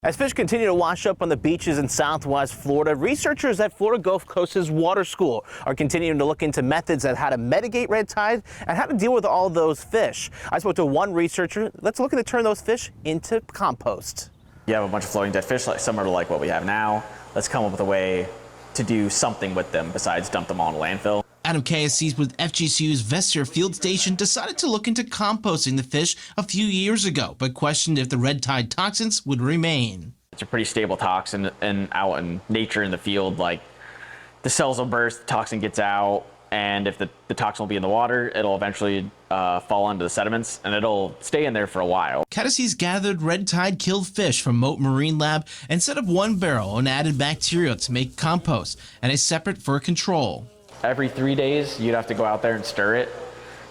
As fish continue to wash up on the beaches in southwest Florida, researchers at Florida Gulf Coast's Water School are continuing to look into methods on how to mitigate red tide and how to deal with all those fish. I spoke to one researcher. Let's look at to turn those fish into compost. You have a bunch of floating dead fish, similar to what we have now. Let's come up with a way to do something with them besides dump them all in a landfill. Adam KSC's with FGCU's Vester Field Station decided to look into composting the fish a few years ago, but questioned if the red tide toxins would remain. It's a pretty stable toxin, and out in nature in the field, the cells will burst, the toxin gets out, and if the toxin will be in the water, it'll eventually fall into the sediments, and it'll stay in there for a while. KSC's gathered red tide killed fish from Moat Marine Lab and set up one barrel and added bacteria to make compost and a separate for control. Every 3 days, you'd have to go out there and stir it.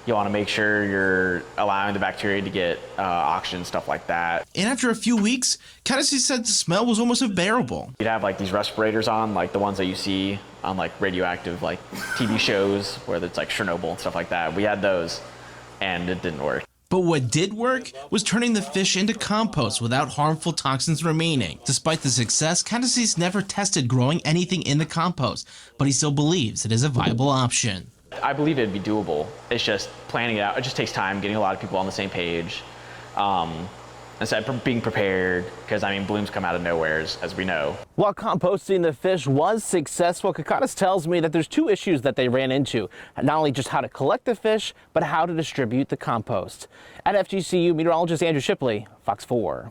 You want to make sure you're allowing the bacteria to get oxygen, stuff like that. And after a few weeks, KSC said the smell was almost unbearable. You'd have these respirators on, the ones that you see on radioactive TV shows where it's Chernobyl and stuff like that. We had those, and it didn't work. But what did work was turning the fish into compost without harmful toxins remaining. Despite the success, KSC's never tested growing anything in the compost, but he still believes it is a viable option. I believe it'd be doable. It's just planning it out. It just takes time, getting a lot of people on the same page. Instead of being prepared, because blooms come out of nowhere, as we know. While composting the fish was successful, Kakadas tells me that there's two issues that they ran into. Not only just how to collect the fish, but how to distribute the compost. At FGCU, meteorologist Andrew Shipley, Fox 4.